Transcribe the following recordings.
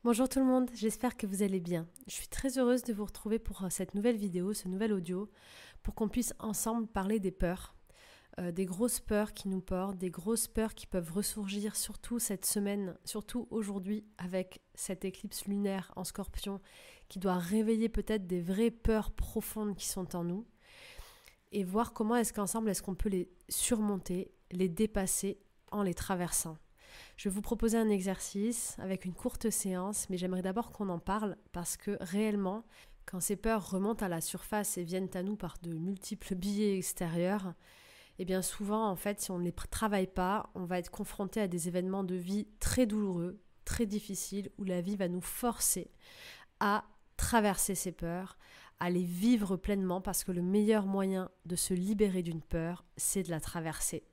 Bonjour tout le monde, j'espère que vous allez bien. Je suis très heureuse de vous retrouver pour cette nouvelle vidéo, ce nouvel audio, pour qu'on puisse ensemble parler des peurs, des grosses peurs qui nous portent, des grosses peurs qui peuvent ressurgir surtout cette semaine, surtout aujourd'hui avec cette éclipse lunaire en Scorpion qui doit réveiller peut-être des vraies peurs profondes qui sont en nous et voir comment est-ce qu'on peut les surmonter, les dépasser en les traversant. Je vais vous proposer un exercice avec une courte séance, mais j'aimerais d'abord qu'on en parle parce que réellement, quand ces peurs remontent à la surface et viennent à nous par de multiples biais extérieurs, eh bien souvent, en fait, si on ne les travaille pas, on va être confronté à des événements de vie très douloureux, très difficiles, où la vie va nous forcer à traverser ces peurs, à les vivre pleinement, parce que le meilleur moyen de se libérer d'une peur, c'est de la traverser,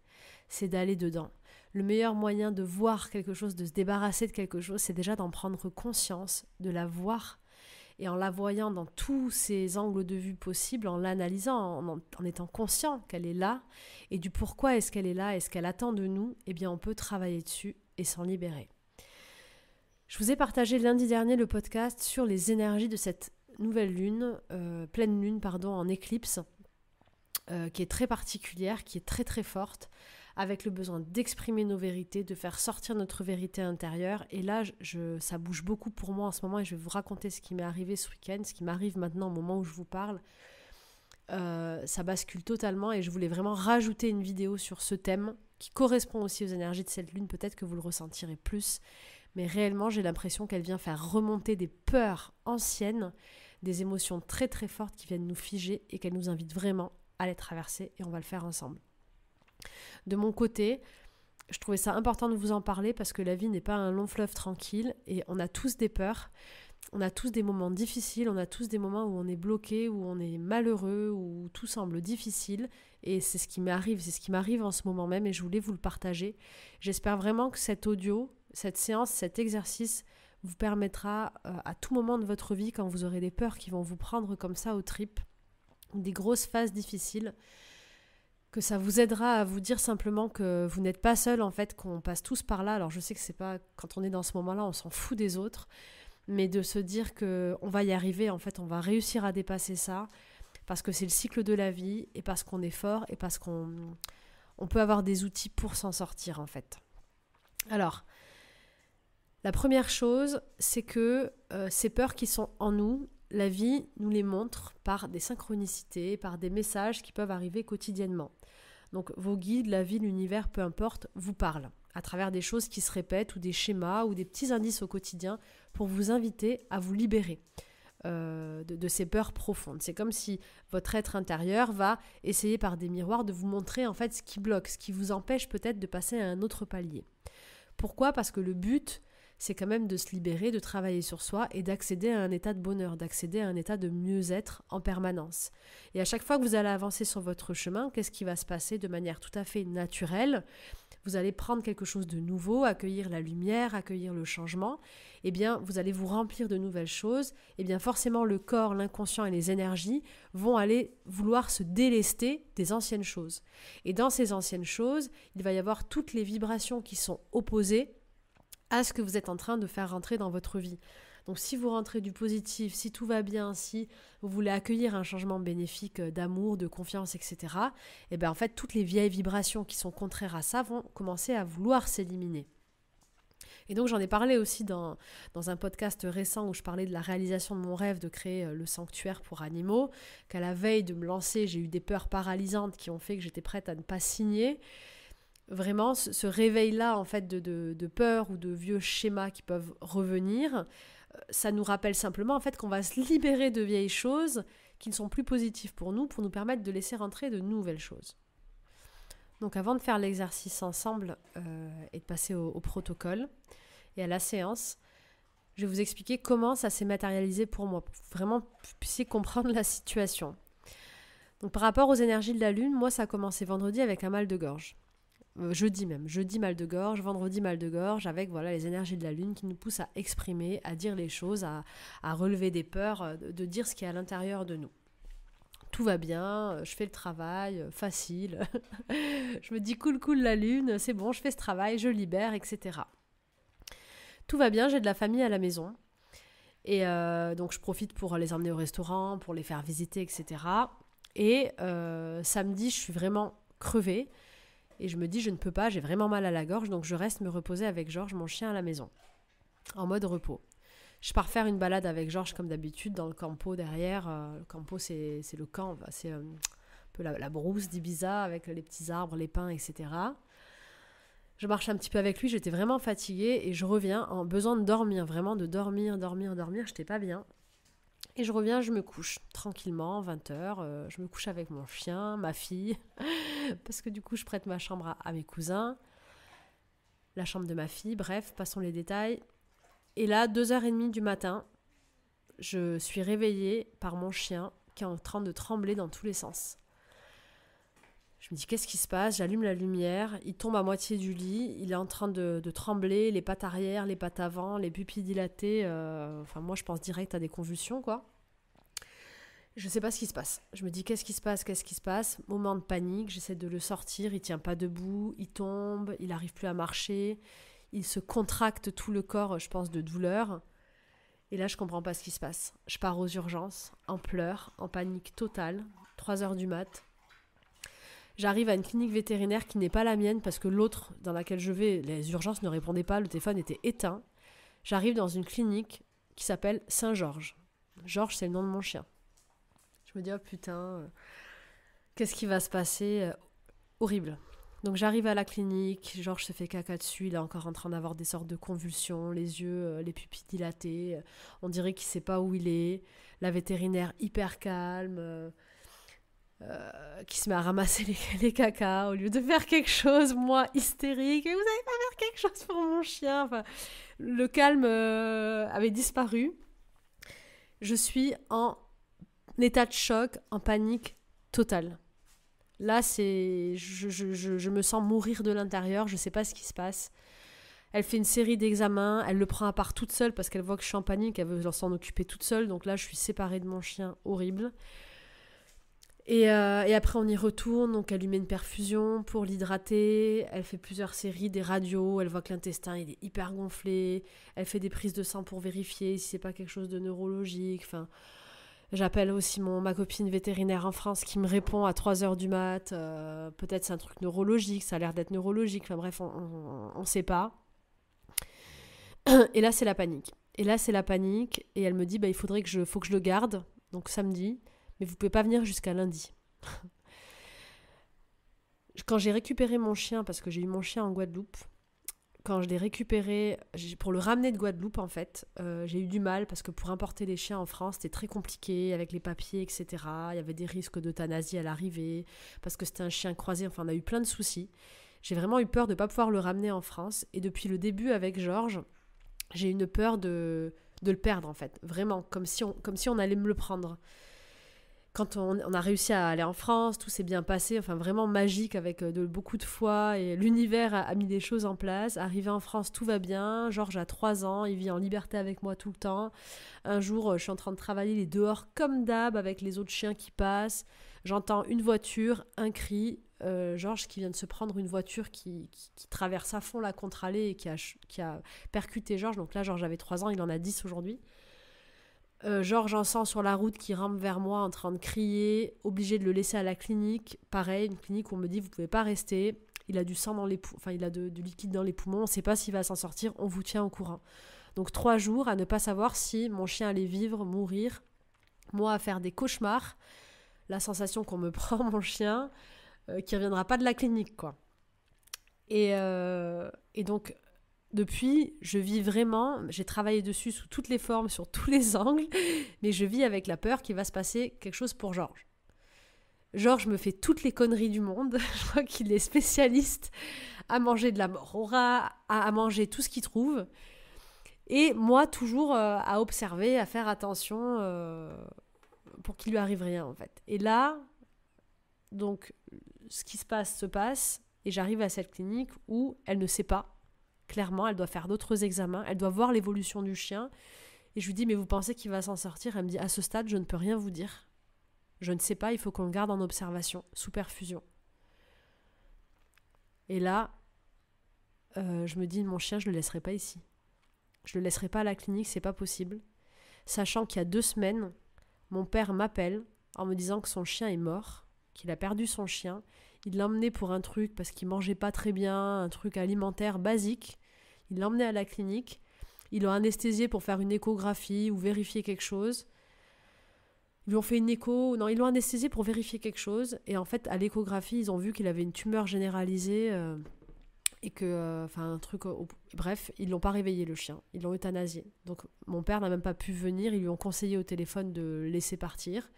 c'est d'aller dedans. Le meilleur moyen de voir quelque chose, de se débarrasser de quelque chose, c'est déjà d'en prendre conscience, de la voir, et en la voyant dans tous ses angles de vue possibles, en l'analysant, en étant conscient qu'elle est là, et du pourquoi est-ce qu'elle est là, et ce qu'elle attend de nous, eh bien on peut travailler dessus et s'en libérer. Je vous ai partagé lundi dernier le podcast sur les énergies de cette nouvelle lune, pleine lune, en éclipse, qui est très particulière, qui est très très forte, avec le besoin d'exprimer nos vérités, de faire sortir notre vérité intérieure. Et là, ça bouge beaucoup pour moi en ce moment et je vais vous raconter ce qui m'est arrivé ce week-end, ce qui m'arrive maintenant au moment où je vous parle. Ça bascule totalement et je voulais vraiment rajouter une vidéo sur ce thème qui correspond aussi aux énergies de cette lune. Peut-être que vous le ressentirez plus, mais réellement, j'ai l'impression qu'elle vient faire remonter des peurs anciennes, des émotions très très fortes qui viennent nous figer et qu'elle nous invite vraiment à les traverser et on va le faire ensemble. De mon côté, je trouvais ça important de vous en parler parce que la vie n'est pas un long fleuve tranquille et on a tous des peurs, on a tous des moments difficiles, on a tous des moments où on est bloqué, où on est malheureux, où tout semble difficile et c'est ce qui m'arrive en ce moment même et je voulais vous le partager. J'espère vraiment que cet audio, cette séance, cet exercice vous permettra à tout moment de votre vie, quand vous aurez des peurs qui vont vous prendre comme ça aux tripes, des grosses phases difficiles, que ça vous aidera à vous dire simplement que vous n'êtes pas seul en fait, qu'on passe tous par là. Alors je sais que c'est pas, quand on est dans ce moment-là, on s'en fout des autres, mais de se dire qu'on va y arriver, en fait, on va réussir à dépasser ça, parce que c'est le cycle de la vie, et parce qu'on est fort, et parce qu'on peut avoir des outils pour s'en sortir en fait. Alors, la première chose, c'est que ces peurs qui sont en nous, la vie nous les montre par des synchronicités, par des messages qui peuvent arriver quotidiennement. Donc vos guides, la vie, l'univers, peu importe, vous parlent à travers des choses qui se répètent ou des schémas ou des petits indices au quotidien pour vous inviter à vous libérer de ces peurs profondes. C'est comme si votre être intérieur va essayer par des miroirs de vous montrer en fait ce qui bloque, ce qui vous empêche peut-être de passer à un autre palier. Pourquoi ? Parce que le but, c'est quand même de se libérer, de travailler sur soi et d'accéder à un état de bonheur, d'accéder à un état de mieux-être en permanence. Et à chaque fois que vous allez avancer sur votre chemin, qu'est-ce qui va se passer de manière tout à fait naturelle ? Vous allez prendre quelque chose de nouveau, accueillir la lumière, accueillir le changement. Eh bien, vous allez vous remplir de nouvelles choses. Eh bien, forcément, le corps, l'inconscient et les énergies vont aller vouloir se délester des anciennes choses. Et dans ces anciennes choses, il va y avoir toutes les vibrations qui sont opposées à ce que vous êtes en train de faire rentrer dans votre vie. Donc si vous rentrez du positif, si tout va bien, si vous voulez accueillir un changement bénéfique d'amour, de confiance, etc., et bien en fait toutes les vieilles vibrations qui sont contraires à ça vont commencer à vouloir s'éliminer. Et donc j'en ai parlé aussi dans un podcast récent où je parlais de la réalisation de mon rêve de créer le sanctuaire pour animaux, qu'à la veille de me lancer, j'ai eu des peurs paralysantes qui ont fait que j'étais prête à ne pas signer. Vraiment, ce réveil-là en fait de peur ou de vieux schémas qui peuvent revenir, ça nous rappelle simplement en fait qu'on va se libérer de vieilles choses qui ne sont plus positives pour nous permettre de laisser rentrer de nouvelles choses. Donc avant de faire l'exercice ensemble et de passer au protocole et à la séance, je vais vous expliquer comment ça s'est matérialisé pour moi, pour vraiment que vous puissiez comprendre la situation. Donc par rapport aux énergies de la lune, moi ça a commencé vendredi avec un mal de gorge. Jeudi mal de gorge, vendredi mal de gorge, avec voilà les énergies de la lune qui nous poussent à exprimer, à dire les choses, à relever des peurs, de dire ce qui est à l'intérieur de nous. Tout va bien, je fais le travail, facile, je me dis cool la lune, c'est bon, je fais ce travail, je libère, etc. Tout va bien, j'ai de la famille à la maison. Et donc, je profite pour les emmener au restaurant, pour les faire visiter, etc. Et samedi, je suis vraiment crevée. Et je me dis, je ne peux pas, j'ai vraiment mal à la gorge. Donc, je reste me reposer avec Georges, mon chien, à la maison, en mode repos. Je pars faire une balade avec Georges, comme d'habitude, dans le campo derrière. Le campo, c'est le camp, c'est un peu la brousse d'Ibiza, avec les petits arbres, les pins, etc. Je marche un petit peu avec lui, j'étais vraiment fatiguée et je reviens en besoin de dormir, vraiment de dormir, j'étais pas bien. Et je reviens, je me couche tranquillement, 20h, je me couche avec mon chien, ma fille, parce que du coup je prête ma chambre à mes cousins, la chambre de ma fille, bref, passons les détails. Et là, 2h30 du matin, je suis réveillée par mon chien qui est en train de trembler dans tous les sens. Je me dis, qu'est-ce qui se passe? J'allume la lumière, il tombe à moitié du lit, il est en train de trembler, les pattes arrière, les pattes avant, les pupilles dilatées. Enfin, moi, je pense direct à des convulsions, quoi. Je sais pas ce qui se passe. Je me dis, qu'est-ce qui se passe? Moment de panique, j'essaie de le sortir, il tient pas debout, il tombe, il n'arrive plus à marcher, il se contracte tout le corps, je pense, de douleur. Et là, je comprends pas ce qui se passe. Je pars aux urgences, en pleurs, en panique totale, 3h du mat'. J'arrive à une clinique vétérinaire qui n'est pas la mienne parce que l'autre dans laquelle je vais, les urgences ne répondaient pas, le téléphone était éteint. J'arrive dans une clinique qui s'appelle Saint-Georges. Georges, c'est le nom de mon chien. Je me dis, oh putain, qu'est-ce qui va se passer? Horrible. Donc j'arrive à la clinique, Georges se fait caca dessus, il est encore en train d'avoir des sortes de convulsions, les yeux, les pupilles dilatées, on dirait qu'il ne sait pas où il est. La vétérinaire hyper calme, qui se met à ramasser les cacas au lieu de faire quelque chose, moi hystérique, et vous n'allez pas faire quelque chose pour mon chien. Enfin, le calme avait disparu. Je suis en état de choc, en panique totale. Là, je me sens mourir de l'intérieur, je ne sais pas ce qui se passe. Elle fait une série d'examens, elle le prend à part toute seule parce qu'elle voit que je suis en panique, elle veut s'en occuper toute seule. Donc là, je suis séparée de mon chien, horrible. Et après, on y retourne, donc elle lui met une perfusion pour l'hydrater. Elle fait plusieurs séries, des radios, elle voit que l'intestin il est hyper gonflé. Elle fait des prises de sang pour vérifier si c'est pas quelque chose de neurologique. Enfin, j'appelle aussi ma copine vétérinaire en France qui me répond à 3h du mat'. Peut-être c'est un truc neurologique, ça a l'air d'être neurologique. Enfin bref, on sait pas. Et là, c'est la panique. Et elle me dit, il faut que je le garde, donc samedi. Mais vous pouvez pas venir jusqu'à lundi. Quand j'ai récupéré mon chien, parce que j'ai eu mon chien en Guadeloupe, quand je l'ai récupéré, pour le ramener de Guadeloupe en fait, j'ai eu du mal parce que pour importer les chiens en France, c'était très compliqué avec les papiers, etc. Il y avait des risques d'euthanasie à l'arrivée, parce que c'était un chien croisé, enfin on a eu plein de soucis. J'ai vraiment eu peur de ne pas pouvoir le ramener en France. Et depuis le début avec Georges, j'ai une peur de le perdre en fait. Vraiment, comme si on allait me le prendre. Quand on a réussi à aller en France, tout s'est bien passé, enfin vraiment magique avec beaucoup de foi et l'univers a mis des choses en place. Arrivé en France, tout va bien. Georges a 3 ans, il vit en liberté avec moi tout le temps. Un jour, je suis en train de travailler, il est dehors comme d'hab avec les autres chiens qui passent. J'entends une voiture, un cri. Georges qui vient de se prendre une voiture qui traverse à fond la contre-allée et qui a percuté Georges. Donc là, Georges avait 3 ans, il en a 10 aujourd'hui. Georges en sang sur la route qui rampe vers moi en train de crier, obligé de le laisser à la clinique. Pareil, une clinique où on me dit vous pouvez pas rester. Il a du sang dans les il a du liquide dans les poumons. On ne sait pas s'il va s'en sortir. On vous tient au courant. Donc 3 jours à ne pas savoir si mon chien allait vivre, mourir. Moi à faire des cauchemars. La sensation qu'on me prend mon chien, qui reviendra pas de la clinique quoi. Et donc depuis, je vis vraiment, j'ai travaillé dessus sous toutes les formes, sur tous les angles, mais je vis avec la peur qu'il va se passer quelque chose pour Georges. Georges me fait toutes les conneries du monde, je crois qu'il est spécialiste à manger de la mort au rat, à manger tout ce qu'il trouve, et moi toujours à observer, à faire attention pour qu'il lui arrive rien en fait. Et là, donc, ce qui se passe, et j'arrive à cette clinique où elle ne sait pas. Clairement, elle doit faire d'autres examens, elle doit voir l'évolution du chien. Et je lui dis, mais vous pensez qu'il va s'en sortir? Elle me dit, à ce stade, je ne peux rien vous dire. Je ne sais pas, il faut qu'on le garde en observation, sous perfusion. Et là, je me dis, mon chien, je ne le laisserai pas ici. Je le laisserai pas à la clinique, c'est pas possible. Sachant qu'il y a 2 semaines, mon père m'appelle en me disant que son chien est mort, qu'il a perdu son chien. Il l'a emmené pour un truc parce qu'il mangeait pas très bien, un truc alimentaire basique. Il l'a emmené à la clinique. Ils l'ont anesthésié pour faire une échographie ou vérifier quelque chose. Ils lui ont fait une écho, non, ils l'ont anesthésié pour vérifier quelque chose. Et en fait, à l'échographie, ils ont vu qu'il avait une tumeur généralisée et que, un truc, bref, ils l'ont pas réveillé le chien, ils l'ont euthanasié. Donc mon père n'a même pas pu venir, ils lui ont conseillé au téléphone de laisser partir.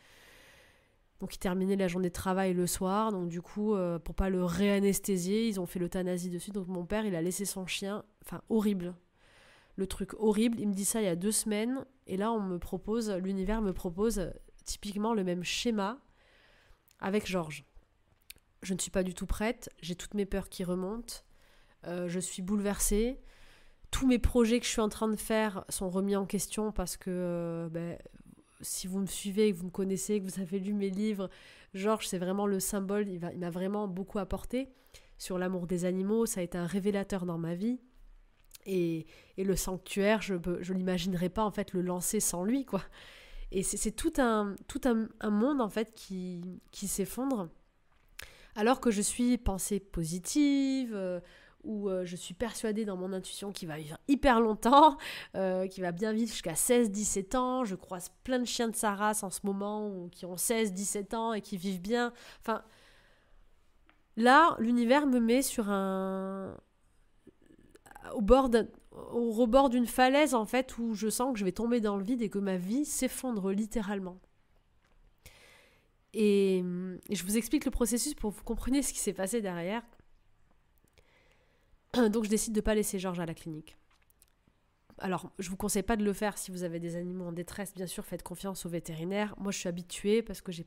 Donc il terminait la journée de travail le soir, donc du coup, pour pas le réanesthésier, ils ont fait l'euthanasie dessus. Donc mon père, il a laissé son chien, horrible. Le truc horrible, il me dit ça il y a 2 semaines, et là l'univers me propose typiquement le même schéma avec Georges. Je ne suis pas du tout prête, j'ai toutes mes peurs qui remontent, je suis bouleversée, tous mes projets que je suis en train de faire sont remis en question parce que si vous me suivez, que vous me connaissez, que vous avez lu mes livres, Georges c'est vraiment le symbole, il m'a vraiment beaucoup apporté sur l'amour des animaux, ça a été un révélateur dans ma vie. Et le sanctuaire, je l'imaginerais pas en fait le lancer sans lui, quoi. Et c'est tout un monde en fait qui s'effondre, alors que je suis pensée positive, où je suis persuadée dans mon intuition qu'il va vivre hyper longtemps, qu'il va bien vivre jusqu'à 16-17 ans. Je croise plein de chiens de sa race en ce moment qui ont 16-17 ans et qui vivent bien. Enfin, là, l'univers me met sur au rebord d'une falaise en fait où je sens que je vais tomber dans le vide et que ma vie s'effondre littéralement. Et je vous explique le processus pour que vous compreniez ce qui s'est passé derrière. Donc je décide de ne pas laisser Georges à la clinique. Alors, je ne vous conseille pas de le faire si vous avez des animaux en détresse. Bien sûr, faites confiance aux vétérinaires. Moi, je suis habituée parce que je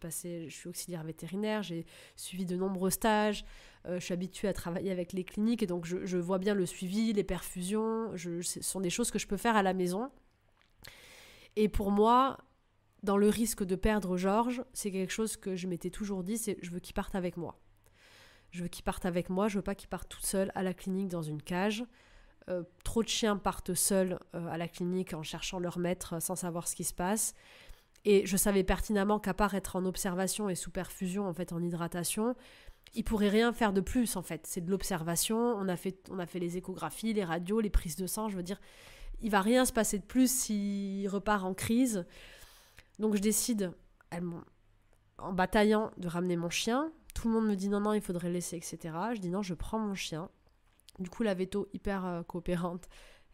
suis auxiliaire vétérinaire, j'ai suivi de nombreux stages, je suis habituée à travailler avec les cliniques et donc je vois bien le suivi, les perfusions. Ce sont des choses que je peux faire à la maison. Et pour moi, dans le risque de perdre Georges, c'est quelque chose que je m'étais toujours dit, c'est je veux qu'il parte avec moi. Je veux qu'il parte avec moi, je veux pas qu'il parte tout seul à la clinique dans une cage. Trop de chiens partent seuls à la clinique en cherchant leur maître sans savoir ce qui se passe. Et je savais pertinemment qu'à part être en observation et sous perfusion, en fait, en hydratation, il pourrait rien faire de plus, en fait. C'est de l'observation, on a fait les échographies, les radios, les prises de sang, je veux dire, il va rien se passer de plus s'il repart en crise. Donc je décide, en bataillant, de ramener mon chien. Tout le monde me dit non, il faudrait laisser, etc. Je dis non, je prends mon chien. Du coup, la véto, hyper coopérante,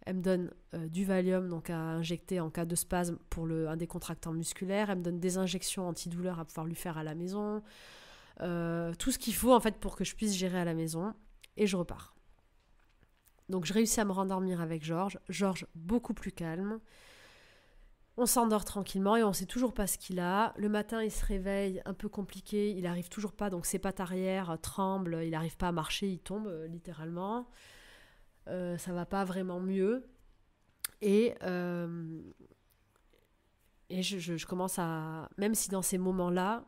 elle me donne du Valium donc à injecter en cas de spasme pour un décontractant musculaire. Elle me donne des injections antidouleurs à pouvoir lui faire à la maison. Tout ce qu'il faut en fait pour que je puisse gérer à la maison. Et je repars. Donc, je réussis à me rendormir avec Georges. Georges, beaucoup plus calme. On s'endort tranquillement et on ne sait toujours pas ce qu'il a. Le matin, il se réveille un peu compliqué. Il n'arrive toujours pas, donc ses pattes arrière tremblent. Il n'arrive pas à marcher, il tombe littéralement. Ça va pas vraiment mieux. Et je commence à... Même si dans ces moments-là,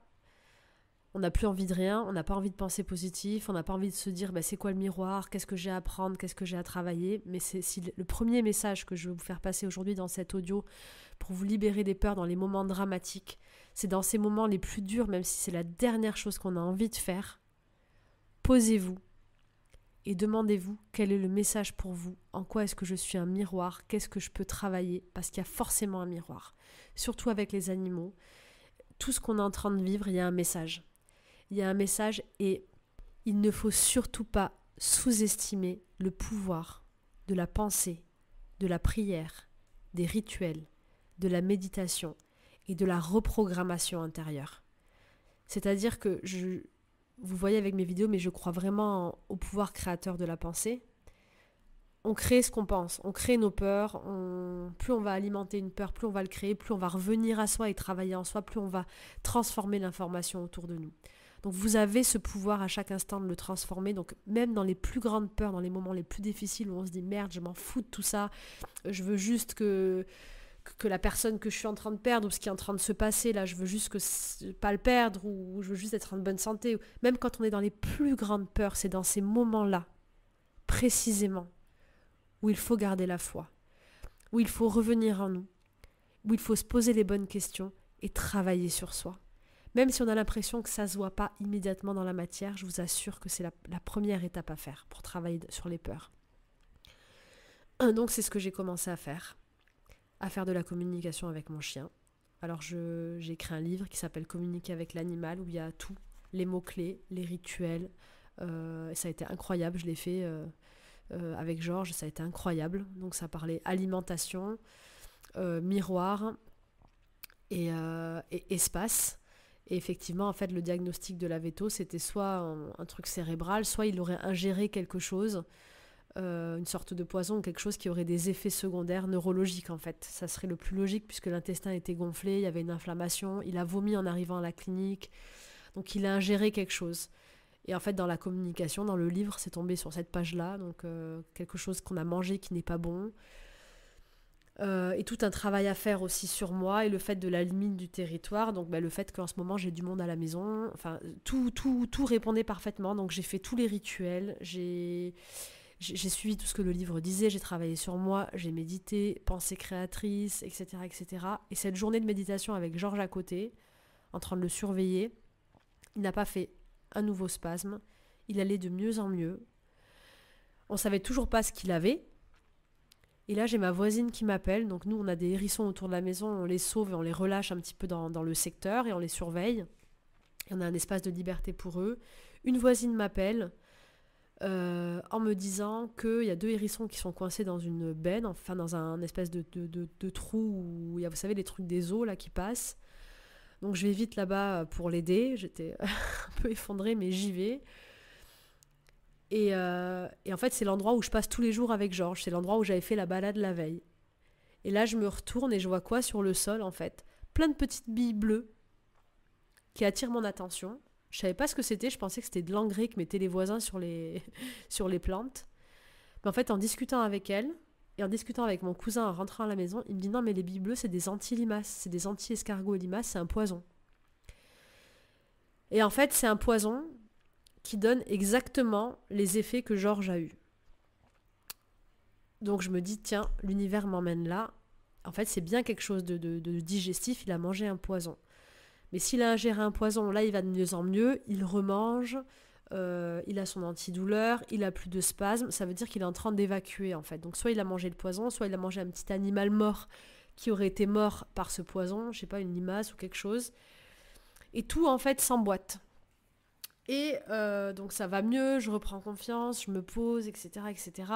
on n'a plus envie de rien, on n'a pas envie de penser positif, on n'a pas envie de se dire c'est quoi le miroir, qu'est-ce que j'ai à apprendre, qu'est-ce que j'ai à travailler. Mais c'est le premier message que je veux vous faire passer aujourd'hui dans cet audio pour vous libérer des peurs dans les moments dramatiques. C'est dans ces moments les plus durs, même si c'est la dernière chose qu'on a envie de faire. Posez-vous et demandez-vous quel est le message pour vous, en quoi est-ce que je suis un miroir, qu'est-ce que je peux travailler, parce qu'il y a forcément un miroir. Surtout avec les animaux, tout ce qu'on est en train de vivre, il y a un message. Il y a un message et il ne faut surtout pas sous-estimer le pouvoir de la pensée, de la prière, des rituels, de la méditation et de la reprogrammation intérieure. C'est-à-dire que vous voyez avec mes vidéos, mais je crois vraiment au pouvoir créateur de la pensée. On crée ce qu'on pense, on crée nos peurs, plus on va alimenter une peur, plus on va le créer, plus on va revenir à soi et travailler en soi, plus on va transformer l'information autour de nous. Donc vous avez ce pouvoir à chaque instant de le transformer, donc même dans les plus grandes peurs, dans les moments les plus difficiles où on se dit merde, je m'en fous de tout ça, je veux juste que la personne que je suis en train de perdre ou ce qui est en train de se passer là, je veux juste pas le perdre ou je veux juste être en bonne santé. Même quand on est dans les plus grandes peurs, c'est dans ces moments-là, précisément, où il faut garder la foi. où il faut revenir en nous, où il faut se poser les bonnes questions et travailler sur soi. Même si on a l'impression que ça ne se voit pas immédiatement dans la matière, je vous assure que c'est la première étape à faire pour travailler sur les peurs. Donc c'est ce que j'ai commencé à faire de la communication avec mon chien. Alors j'ai écrit un livre qui s'appelle Communiquer avec l'animal, où il y a tout, les mots-clés, les rituels. Et ça a été incroyable, je l'ai fait avec Georges, ça a été incroyable. Donc ça parlait alimentation, miroir et espace. Et effectivement, en fait, le diagnostic de la veto, c'était soit un truc cérébral, soit il aurait ingéré quelque chose, une sorte de poison, quelque chose qui aurait des effets secondaires neurologiques, en fait. Ça serait le plus logique, puisque l'intestin était gonflé, il y avait une inflammation, il a vomi en arrivant à la clinique, donc il a ingéré quelque chose. Et en fait, dans la communication, dans le livre, c'est tombé sur cette page-là, donc quelque chose qu'on a mangé qui n'est pas bon. Et tout un travail à faire aussi sur moi et le fait de la limite du territoire, donc le fait qu'en ce moment j'ai du monde à la maison, enfin tout répondait parfaitement, donc j'ai fait tous les rituels, j'ai suivi tout ce que le livre disait, j'ai travaillé sur moi, j'ai médité, pensée créatrice, etc., etc. Et cette journée de méditation avec Georges à côté, en train de le surveiller, il n'a pas fait un nouveau spasme, il allait de mieux en mieux, on savait toujours pas ce qu'il avait. Et là, j'ai ma voisine qui m'appelle. Donc nous, on a des hérissons autour de la maison. On les sauve et on les relâche un petit peu dans le secteur et on les surveille. Et on a un espace de liberté pour eux. Une voisine m'appelle en me disant qu'il y a 2 hérissons qui sont coincés dans une benne, enfin dans un espèce de trou où il y a, vous savez, les trucs des eaux là qui passent. Donc je vais vite là-bas pour l'aider. J'étais un peu effondrée, mais j'y vais. Et en fait, c'est l'endroit où je passe tous les jours avec Georges. C'est l'endroit où j'avais fait la balade la veille. Et là, je me retourne et je vois quoi sur le sol, en fait? Plein de petites billes bleues qui attirent mon attention. Je savais pas ce que c'était. Je pensais que c'était de l'engrais que mettaient les voisins sur les, sur les plantes. Mais en fait, en discutant avec elle et en discutant avec mon cousin en rentrant à la maison, il me dit non, mais les billes bleues, c'est des anti-limaces. C'est des anti-escargots et limaces. C'est un poison. Et en fait, c'est un poison qui donne exactement les effets que Georges a eus. Donc je me dis, tiens, l'univers m'emmène là. En fait, c'est bien quelque chose de digestif, il a mangé un poison. Mais s'il a ingéré un poison, là, il va de mieux en mieux, il remange, il a son antidouleur, il a plus de spasmes, ça veut dire qu'il est en train d'évacuer, en fait. Donc soit il a mangé le poison, soit il a mangé un petit animal mort qui aurait été mort par ce poison, je sais pas, une limace ou quelque chose. Et tout, en fait, s'emboîte. Et donc ça va mieux, je reprends confiance, je me pose, etc., etc.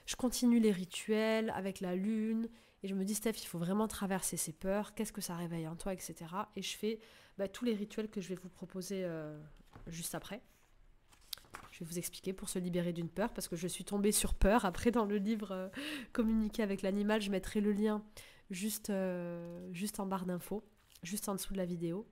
Je continue les rituels avec la lune. Et je me dis, Steph, il faut vraiment traverser ces peurs. Qu'est-ce que ça réveille en toi, etc. Et je fais tous les rituels que je vais vous proposer juste après. Je vais vous expliquer pour se libérer d'une peur, parce que je suis tombée sur peur. Après, dans le livre Communiquer avec l'animal, je mettrai le lien juste en barre d'infos, juste en dessous de la vidéo.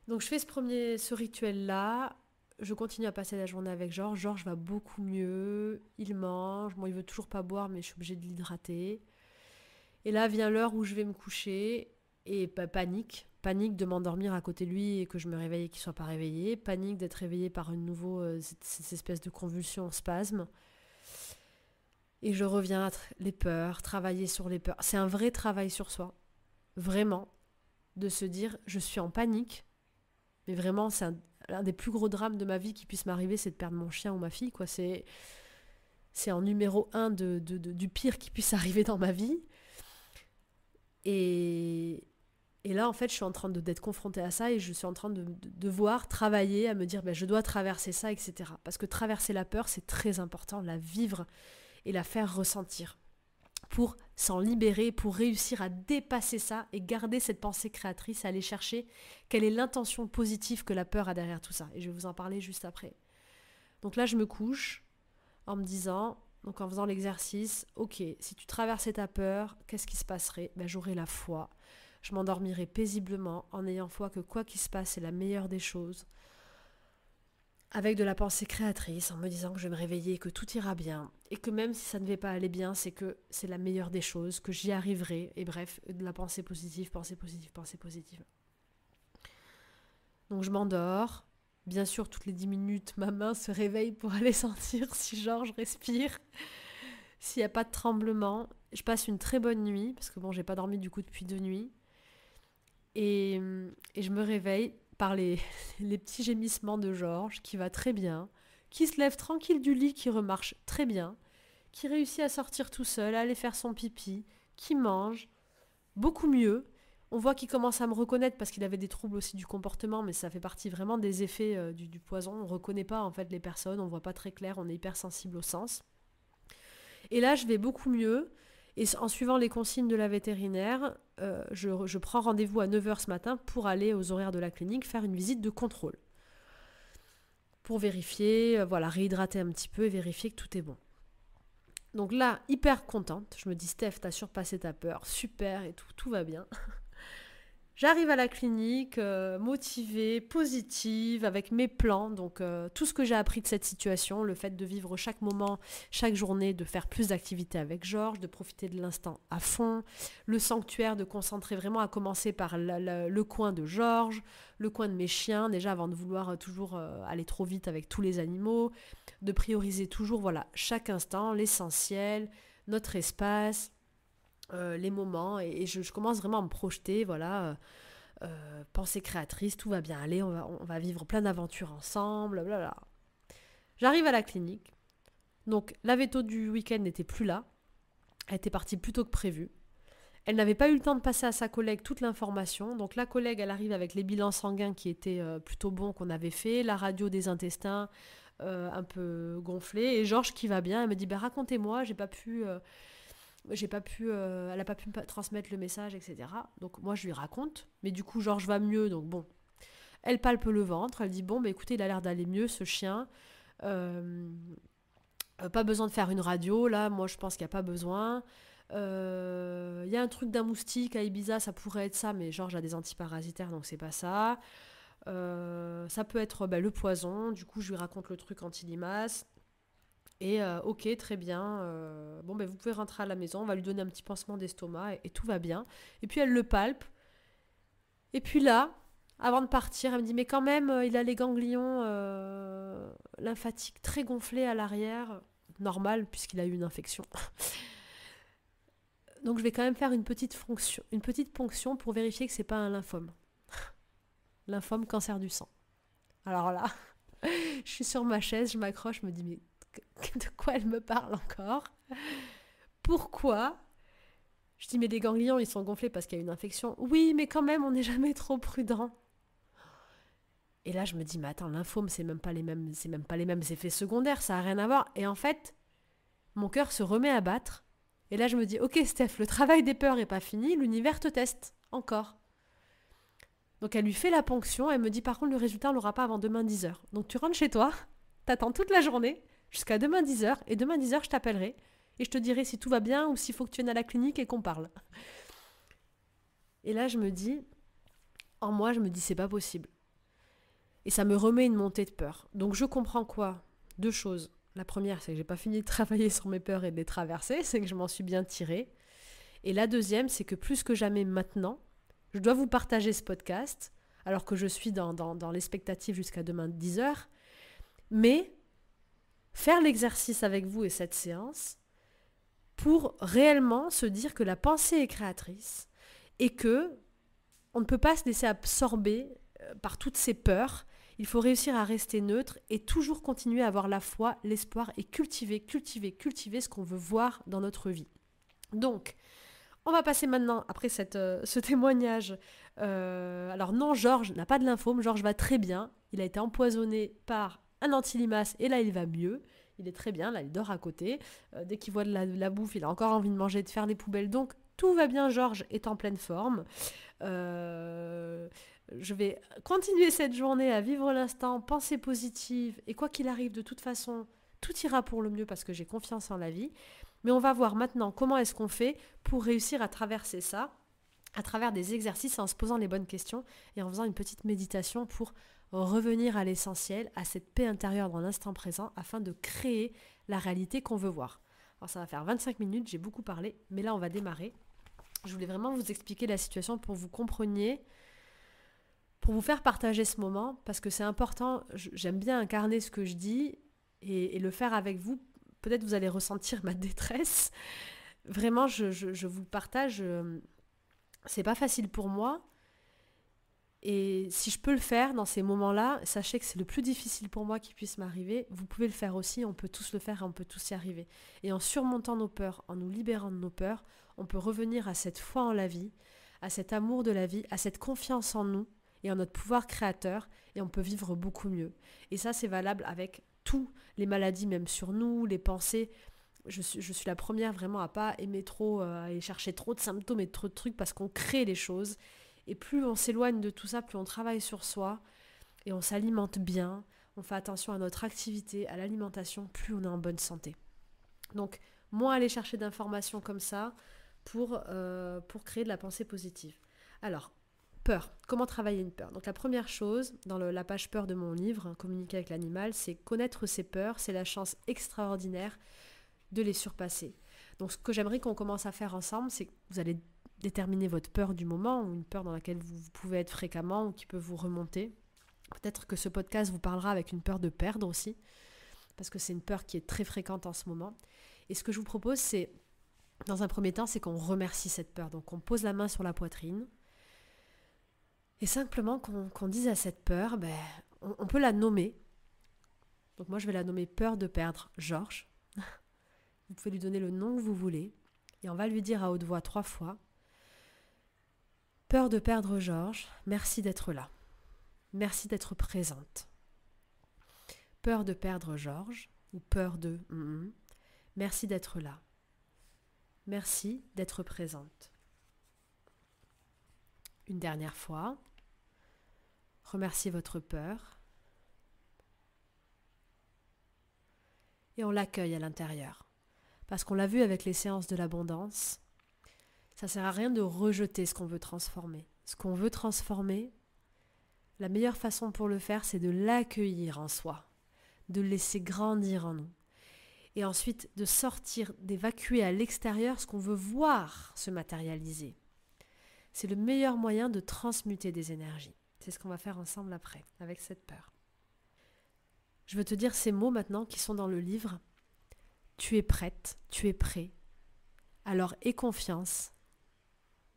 Donc je fais ce rituel-là, je continue à passer la journée avec Georges. Georges va beaucoup mieux, il mange, bon il veut toujours pas boire mais je suis obligée de l'hydrater. Et là vient l'heure où je vais me coucher et panique de m'endormir à côté de lui et que je me réveille et qu'il soit pas réveillé, panique d'être réveillée par une nouvelle cette espèce de convulsion, spasme. Et je reviens à les peurs, travailler sur les peurs. C'est un vrai travail sur soi, vraiment, de se dire je suis en panique. Mais vraiment, c'est un des plus gros drames de ma vie qui puisse m'arriver, c'est de perdre mon chien ou ma fille, quoi. C'est en numéro 1 du pire qui puisse arriver dans ma vie. Et là, en fait, je suis en train d'être confrontée à ça et je suis en train de devoir travailler, à me dire, je dois traverser ça, etc. Parce que traverser la peur, c'est très important, la vivre et la faire ressentir. Pour s'en libérer, pour réussir à dépasser ça et garder cette pensée créatrice, aller chercher quelle est l'intention positive que la peur a derrière tout ça. Et je vais vous en parler juste après. Donc là, je me couche en me disant, donc en faisant l'exercice, ok, si tu traversais ta peur, qu'est-ce qui se passerait? J'aurais la foi. Je m'endormirai paisiblement en ayant foi que quoi qu'il se passe, c'est la meilleure des choses. Avec de la pensée créatrice, en me disant que je vais me réveiller, que tout ira bien, et que même si ça ne va pas aller bien, c'est que c'est la meilleure des choses, que j'y arriverai, et bref, de la pensée positive, pensée positive, pensée positive. Donc je m'endors, bien sûr toutes les 10 minutes, ma main se réveille pour aller sentir si Georges respire, s'il n'y a pas de tremblement, Je passe une très bonne nuit, parce que bon, j'ai pas dormi du coup depuis 2 nuits. Et je me réveille par les petits gémissements de Georges, qui va très bien, qui se lève tranquille du lit, qui remarche très bien, qui réussit à sortir tout seul, à aller faire son pipi, qui mange, beaucoup mieux. On voit qu'il commence à me reconnaître parce qu'il avait des troubles aussi du comportement, mais ça fait partie vraiment des effets du poison. On ne reconnaît pas en fait les personnes, on ne voit pas très clair, on est hyper sensible au sens. Et là, je vais beaucoup mieux. Et en suivant les consignes de la vétérinaire, je prends rendez-vous à 9h ce matin pour aller aux horaires de la clinique faire une visite de contrôle. Pour vérifier, réhydrater un petit peu et vérifier que tout est bon. Donc là, hyper contente. Je me dis, Steph, t'as surpassé ta peur. Super et tout va bien. J'arrive à la clinique, motivée, positive, avec mes plans, donc tout ce que j'ai appris de cette situation, le fait de vivre chaque moment, chaque journée, de faire plus d'activités avec Georges, de profiter de l'instant à fond, le sanctuaire, de concentrer vraiment à commencer par le coin de Georges, le coin de mes chiens, déjà avant de vouloir toujours aller trop vite avec tous les animaux, de prioriser toujours chaque instant, l'essentiel, notre espace, les moments, et je commence vraiment à me projeter, pensée créatrice, tout va bien aller, on va vivre plein d'aventures ensemble, blablabla. J'arrive à la clinique, donc la véto du week-end n'était plus là, elle était partie plus tôt que prévu. Elle n'avait pas eu le temps de passer à sa collègue toute l'information, donc la collègue elle arrive avec les bilans sanguins qui étaient plutôt bons qu'on avait fait, la radio des intestins un peu gonflée, et Georges qui va bien, elle me dit racontez-moi, elle n'a pas pu me transmettre le message, etc. Donc moi je lui raconte, mais du coup Georges va mieux, donc bon. Elle palpe le ventre, elle dit écoutez, il a l'air d'aller mieux ce chien, pas besoin de faire une radio, là moi je pense qu'il n'y a pas besoin. Il y a un truc d'un moustique à Ibiza, ça pourrait être ça, mais Georges a des antiparasitaires, donc c'est pas ça. Ça peut être le poison, du coup je lui raconte le truc anti-limaces. Et ok, très bien, vous pouvez rentrer à la maison, on va lui donner un petit pansement d'estomac et tout va bien. Et puis elle le palpe. Et puis là, avant de partir, elle me dit mais quand même, il a les ganglions lymphatiques très gonflés à l'arrière. Normal, puisqu'il a eu une infection. Donc je vais quand même faire une petite ponction pour vérifier que c'est pas un lymphome. Lymphome, cancer du sang. Alors là, je suis sur ma chaise, je m'accroche, je me dis mais de quoi elle me parle encore? Pourquoi? Je dis mais les ganglions ils sont gonflés parce qu'il y a une infection. Oui mais quand même on n'est jamais trop prudent. Et là je me dis mais attends, lymphome c'est même pas les mêmes effets secondaires, ça a rien à voir. Et en fait mon cœur se remet à battre. Et là je me dis ok Steph, le travail des peurs est pas fini, l'univers te teste encore. Donc elle lui fait la ponction, elle me dit par contre le résultat on l'aura pas avant demain 10h. Donc tu rentres chez toi, t'attends toute la journée jusqu'à demain 10h, et demain 10h, je t'appellerai, et je te dirai si tout va bien ou s'il faut que tu viennes à la clinique et qu'on parle. Et là, je me dis, c'est pas possible. Et ça me remet une montée de peur. Donc je comprends quoi? 2 choses. La première, c'est que j'ai pas fini de travailler sur mes peurs et de les traverser, c'est que je m'en suis bien tirée. Et la deuxième, c'est que plus que jamais maintenant, je dois vous partager ce podcast, alors que je suis dans l'expectative jusqu'à demain 10h, mais faire l'exercice avec vous et cette séance pour réellement se dire que la pensée est créatrice et que on ne peut pas se laisser absorber par toutes ces peurs. Il faut réussir à rester neutre et toujours continuer à avoir la foi, l'espoir et cultiver ce qu'on veut voir dans notre vie. Donc, on va passer maintenant, après ce témoignage. Alors non, Georges n'a pas de lymphome, Georges va très bien. Il a été empoisonné par un anti-limace et là il va mieux. Il est très bien, là il dort à côté. Dès qu'il voit de la bouffe, il a encore envie de manger, de faire des poubelles. Donc tout va bien, Georges est en pleine forme. Je vais continuer cette journée à vivre l'instant, penser positive. Et quoi qu'il arrive, de toute façon, tout ira pour le mieux parce que j'ai confiance en la vie. Mais on va voir maintenant comment est-ce qu'on fait pour réussir à traverser ça, à travers des exercices en se posant les bonnes questions et en faisant une petite méditation pour revenir à l'essentiel, à cette paix intérieure dans l'instant présent afin de créer la réalité qu'on veut voir. Alors ça va faire 25 minutes, j'ai beaucoup parlé, mais là on va démarrer. Je voulais vraiment vous expliquer la situation pour que vous compreniez, pour vous faire partager ce moment, parce que c'est important, j'aime bien incarner ce que je dis et le faire avec vous. Peut-être vous allez ressentir ma détresse, vraiment, je vous le partage, c'est pas facile pour moi. Et si je peux le faire dans ces moments-là, sachez que c'est le plus difficile pour moi qui puisse m'arriver. Vous pouvez le faire aussi, on peut tous le faire et on peut tous y arriver. Et en surmontant nos peurs, en nous libérant de nos peurs, on peut revenir à cette foi en la vie, à cet amour de la vie, à cette confiance en nous et en notre pouvoir créateur, et on peut vivre beaucoup mieux. Et ça, c'est valable avec toutes les maladies, même sur nous, les pensées. Je suis la première vraiment à pas aimer trop, à aller chercher trop de symptômes et trop de trucs parce qu'on crée les choses. Et plus on s'éloigne de tout ça, plus on travaille sur soi et on s'alimente bien, on fait attention à notre activité, à l'alimentation, plus on est en bonne santé. Donc, moins aller chercher d'informations comme ça pour créer de la pensée positive. Alors, peur. Comment travailler une peur? Donc, la première chose, dans la page peur de mon livre, Communiquer avec l'animal, c'est connaître ses peurs, c'est la chance extraordinaire de les surpasser. Donc, ce que j'aimerais qu'on commence à faire ensemble, c'est que vous allez déterminer votre peur du moment ou une peur dans laquelle vous pouvez être fréquemment ou qui peut vous remonter. Peut-être que ce podcast vous parlera avec une peur de perdre aussi, parce que c'est une peur qui est très fréquente en ce moment. Et ce que je vous propose, c'est, dans un premier temps, c'est qu'on remercie cette peur. Donc on pose la main sur la poitrine et simplement qu'on dise à cette peur, on peut la nommer. Donc moi je vais la nommer peur de perdre Georges. Vous pouvez lui donner le nom que vous voulez et on va lui dire à haute voix 3 fois: peur de perdre Georges, merci d'être là. Merci d'être présente. Peur de perdre Georges, ou peur de... merci d'être là. Merci d'être présente. Une dernière fois. Remerciez votre peur. Et on l'accueille à l'intérieur. Parce qu'on l'a vu avec les séances de l'abondance, ça ne sert à rien de rejeter ce qu'on veut transformer. Ce qu'on veut transformer, la meilleure façon pour le faire, c'est de l'accueillir en soi, de le laisser grandir en nous. Et ensuite, de sortir, d'évacuer à l'extérieur ce qu'on veut voir se matérialiser. C'est le meilleur moyen de transmuter des énergies. C'est ce qu'on va faire ensemble après, avec cette peur. Je veux te dire ces mots maintenant qui sont dans le livre. Tu es prête, tu es prêt. Alors aie confiance.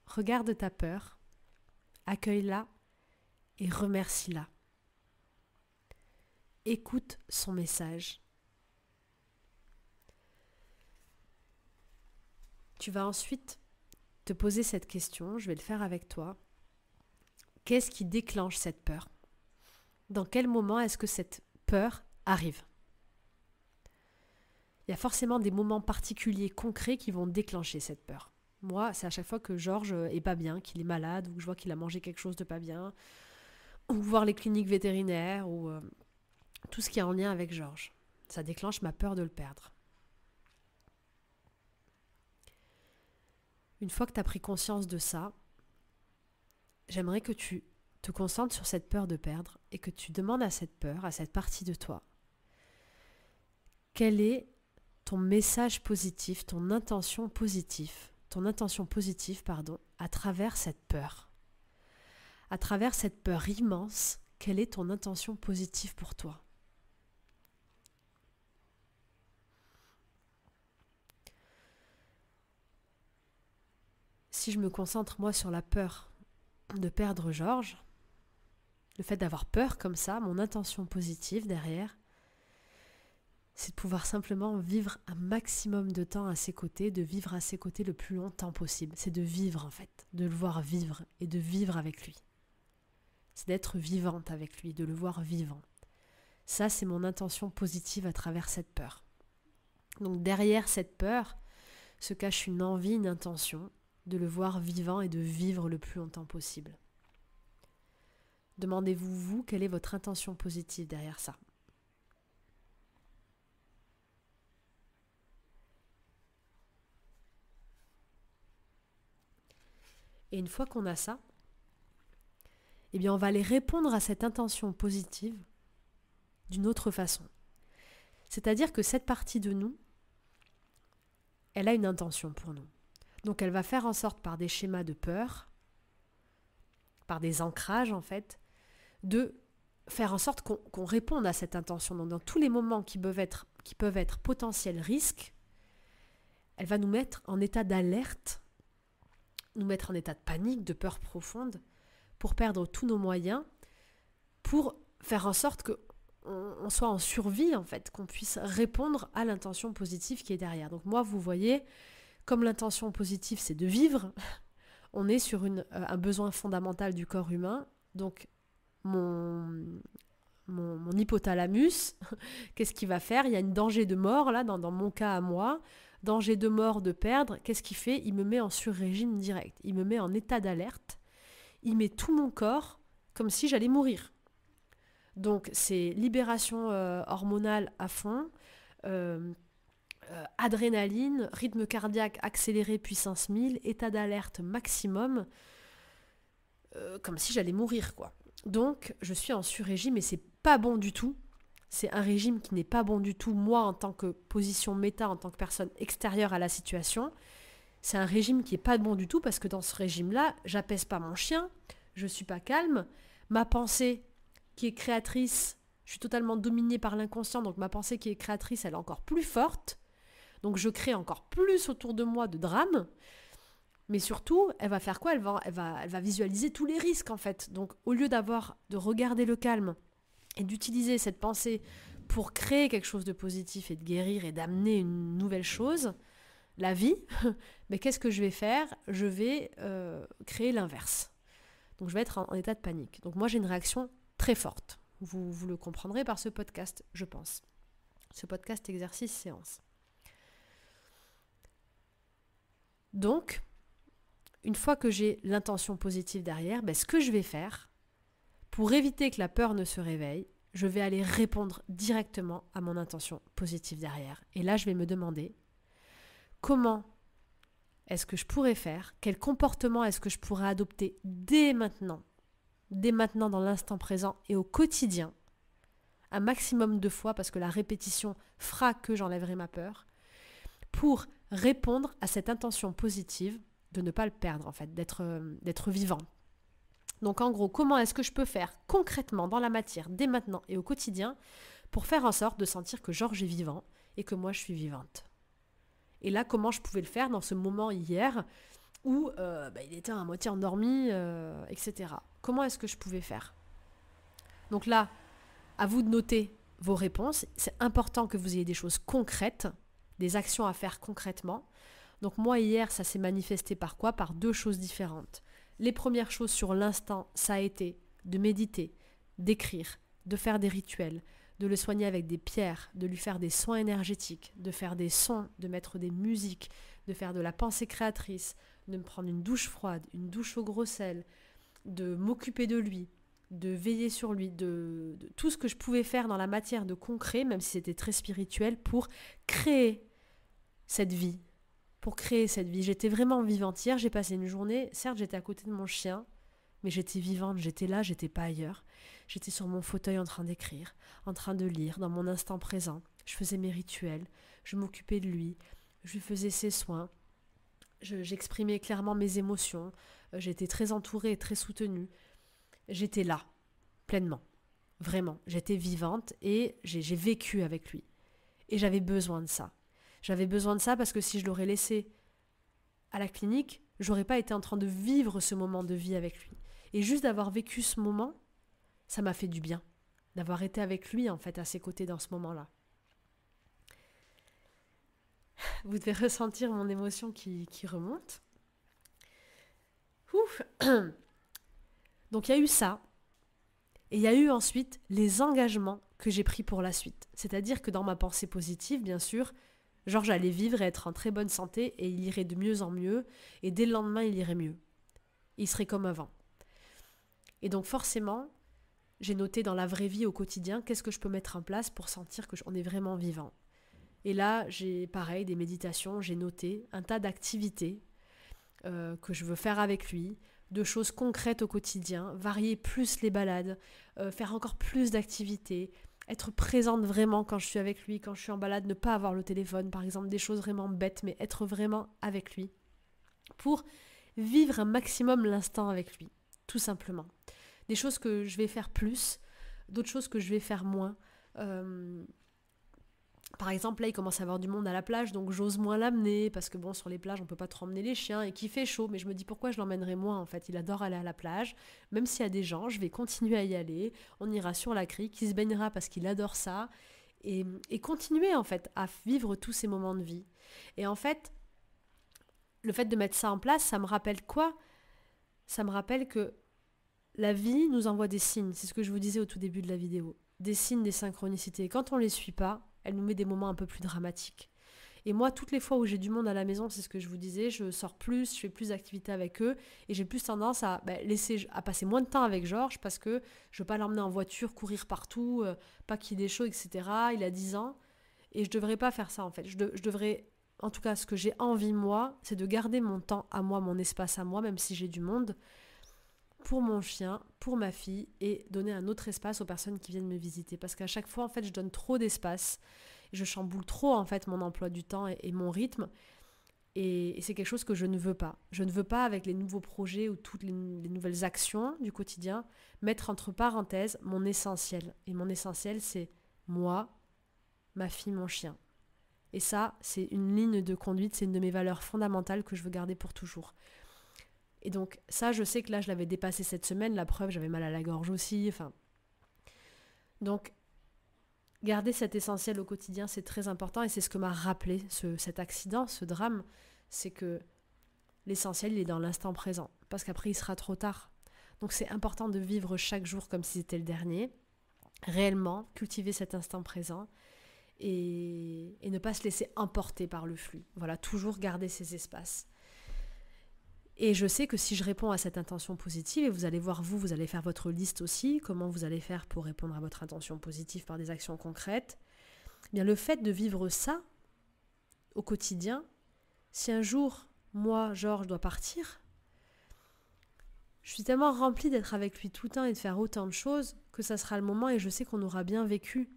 Regarde ta peur, accueille-la et remercie-la. Écoute son message. Tu vas ensuite te poser cette question, je vais le faire avec toi. Qu'est-ce qui déclenche cette peur? Dans quel moment est-ce que cette peur arrive? Il y a forcément des moments particuliers, concrets qui vont déclencher cette peur. Moi, c'est à chaque fois que Georges est pas bien, qu'il est malade, ou que je vois qu'il a mangé quelque chose de pas bien, ou voir les cliniques vétérinaires, ou tout ce qui est en lien avec Georges. Ça déclenche ma peur de le perdre. Une fois que tu as pris conscience de ça, j'aimerais que tu te concentres sur cette peur de perdre et que tu demandes à cette peur, à cette partie de toi, quel est ton message positif, ton intention positive, à travers cette peur. À travers cette peur immense, quelle est ton intention positive pour toi? Si je me concentre moi sur la peur de perdre Georges, le fait d'avoir peur comme ça, mon intention positive derrière, c'est de pouvoir simplement vivre un maximum de temps à ses côtés, de vivre à ses côtés le plus longtemps possible. C'est de vivre en fait, de le voir vivre et de vivre avec lui. C'est d'être vivante avec lui, de le voir vivant. Ça, c'est mon intention positive à travers cette peur. Donc derrière cette peur se cache une envie, une intention de le voir vivant et de vivre le plus longtemps possible. Demandez-vous, vous, quelle est votre intention positive derrière ça? Et une fois qu'on a ça, eh bien on va aller répondre à cette intention positive d'une autre façon. C'est-à-dire que cette partie de nous, elle a une intention pour nous. Donc elle va faire en sorte par des schémas de peur, par des ancrages en fait, de faire en sorte qu'on réponde à cette intention. Donc dans tous les moments qui peuvent être potentiels risques, elle va nous mettre en état d'alerte, nous mettre en état de panique, de peur profonde, pour perdre tous nos moyens, pour faire en sorte qu'on soit en survie, en fait, qu'on puisse répondre à l'intention positive qui est derrière. Donc moi, vous voyez, comme l'intention positive, c'est de vivre, on est sur un besoin fondamental du corps humain. Donc mon hypothalamus, qu'est-ce qu'il va faire? Il y a une danger de mort, là, dans mon cas à moi, danger de mort, de perdre. Qu'est-ce qu'il fait? Il me met en sur-régime direct. Il me met en état d'alerte. Il met tout mon corps comme si j'allais mourir. Donc, c'est libération hormonale à fond, adrénaline, rythme cardiaque accéléré puissance 1000, état d'alerte maximum, comme si j'allais mourir, quoi. Donc, je suis en sur-régime et c'est pas bon du tout. C'est un régime qui n'est pas bon du tout, moi, en tant que position méta, en tant que personne extérieure à la situation. C'est un régime qui n'est pas bon du tout parce que dans ce régime-là, j'apaise pas mon chien, je suis pas calme, ma pensée qui est créatrice, je suis totalement dominée par l'inconscient, donc ma pensée qui est créatrice, elle est encore plus forte. Donc je crée encore plus autour de moi de drames. Mais surtout, elle va faire quoi? Elle va visualiser tous les risques, en fait. Donc, au lieu de regarder le calme et d'utiliser cette pensée pour créer quelque chose de positif et de guérir et d'amener une nouvelle chose, la vie, mais qu'est-ce que je vais faire? Je vais créer l'inverse. Donc, je vais être en état de panique. Donc, moi, j'ai une réaction très forte. Vous le comprendrez par ce podcast, je pense. Ce podcast exercice séance. Donc, une fois que j'ai l'intention positive derrière, ce que je vais faire, pour éviter que la peur ne se réveille, je vais aller répondre directement à mon intention positive derrière. Et là, je vais me demander comment est-ce que je pourrais faire, quel comportement est-ce que je pourrais adopter dès maintenant dans l'instant présent et au quotidien, un maximum de fois, parce que la répétition fera que j'enlèverai ma peur, pour répondre à cette intention positive de ne pas le perdre, en fait, d'être vivant. Donc en gros, comment est-ce que je peux faire concrètement dans la matière, dès maintenant et au quotidien, pour faire en sorte de sentir que Georges est vivant et que moi je suis vivante? Et là, comment je pouvais le faire dans ce moment hier où il était à moitié endormi, etc. Comment est-ce que je pouvais faire? Donc là, à vous de noter vos réponses. C'est important que vous ayez des choses concrètes, des actions à faire concrètement. Donc moi, hier, ça s'est manifesté par quoi? Par deux choses différentes. Les premières choses sur l'instant, ça a été de méditer, d'écrire, de faire des rituels, de le soigner avec des pierres, de lui faire des soins énergétiques, de faire des sons, de mettre des musiques, de faire de la pensée créatrice, de me prendre une douche froide, une douche au gros sel, de m'occuper de lui, de veiller sur lui, de tout ce que je pouvais faire dans la matière de concret, même si c'était très spirituel, pour créer cette vie. J'étais vraiment vivante. Hier, j'ai passé une journée, certes j'étais à côté de mon chien, mais j'étais vivante, j'étais là, j'étais pas ailleurs. J'étais sur mon fauteuil en train d'écrire, en train de lire, dans mon instant présent. Je faisais mes rituels, je m'occupais de lui, je lui faisais ses soins, j'exprimais clairement mes émotions, j'étais très entourée, très soutenue. J'étais là, pleinement, vraiment. J'étais vivante et j'ai vécu avec lui. Et j'avais besoin de ça. J'avais besoin de ça parce que si je l'aurais laissé à la clinique, j'aurais pas été en train de vivre ce moment de vie avec lui. Et juste d'avoir vécu ce moment, ça m'a fait du bien. D'avoir été avec lui, en fait, à ses côtés dans ce moment-là. Vous devez ressentir mon émotion qui remonte. Ouf. Donc il y a eu ça. Et il y a eu ensuite les engagements que j'ai pris pour la suite. C'est-à-dire que dans ma pensée positive, bien sûr, Georges allait vivre et être en très bonne santé et il irait de mieux en mieux. Et dès le lendemain, il irait mieux. Il serait comme avant. Et donc forcément, j'ai noté dans la vraie vie au quotidien, qu'est-ce que je peux mettre en place pour sentir qu'on est vraiment vivant. Et là, j'ai pareil, des méditations, j'ai noté un tas d'activités que je veux faire avec lui, de choses concrètes au quotidien, varier plus les balades, faire encore plus d'activités, être présente vraiment quand je suis avec lui, quand je suis en balade, ne pas avoir le téléphone, par exemple, des choses vraiment bêtes, mais être vraiment avec lui, pour vivre un maximum l'instant avec lui, tout simplement. Des choses que je vais faire plus, d'autres choses que je vais faire moins. Par exemple, là, il commence à y avoir du monde à la plage, donc j'ose moins l'amener, parce que bon, sur les plages, on peut pas trop emmener les chiens, et qu'il fait chaud, mais je me dis pourquoi je l'emmènerais moins, en fait. Il adore aller à la plage, même s'il y a des gens, je vais continuer à y aller, on ira sur la crique, il se baignera parce qu'il adore ça, et continuer, en fait, à vivre tous ces moments de vie. Et en fait, le fait de mettre ça en place, ça me rappelle quoi? Ça me rappelle que la vie nous envoie des signes, c'est ce que je vous disais au tout début de la vidéo. Des signes, des synchronicités. Et quand on ne les suit pas, elle nous met des moments un peu plus dramatiques. Et moi, toutes les fois où j'ai du monde à la maison, c'est ce que je vous disais, je sors plus, je fais plus d'activités avec eux, et j'ai plus tendance à passer moins de temps avec Georges, parce que je ne veux pas l'emmener en voiture, courir partout, pas qu'il est chaud, etc. Il a 10 ans, et je ne devrais pas faire ça en fait. Je devrais, en tout cas, ce que j'ai envie moi, c'est de garder mon temps à moi, mon espace à moi, même si j'ai du monde, pour mon chien, pour ma fille, et donner un autre espace aux personnes qui viennent me visiter. Parce qu'à chaque fois, en fait, je donne trop d'espace, je chamboule trop, en fait, mon emploi du temps et mon rythme, et c'est quelque chose que je ne veux pas. Je ne veux pas, avec les nouveaux projets ou toutes les nouvelles actions du quotidien, mettre entre parenthèses mon essentiel. Et mon essentiel, c'est moi, ma fille, mon chien. Et ça, c'est une ligne de conduite, c'est une de mes valeurs fondamentales que je veux garder pour toujours. Et donc ça, je sais que là, je l'avais dépassé cette semaine, la preuve, j'avais mal à la gorge aussi, enfin. Donc, garder cet essentiel au quotidien, c'est très important, et c'est ce que m'a rappelé cet accident, ce drame, c'est que l'essentiel, il est dans l'instant présent, parce qu'après, il sera trop tard. Donc c'est important de vivre chaque jour comme si c'était le dernier, réellement, cultiver cet instant présent, et ne pas se laisser emporter par le flux. Voilà, toujours garder ces espaces. Et je sais que si je réponds à cette intention positive, et vous allez voir vous allez faire votre liste aussi, comment vous allez faire pour répondre à votre intention positive par des actions concrètes, eh bien le fait de vivre ça au quotidien, si un jour, moi, Georges, dois partir, je suis tellement remplie d'être avec lui tout le temps et de faire autant de choses que ça sera le moment, et je sais qu'on aura bien vécu.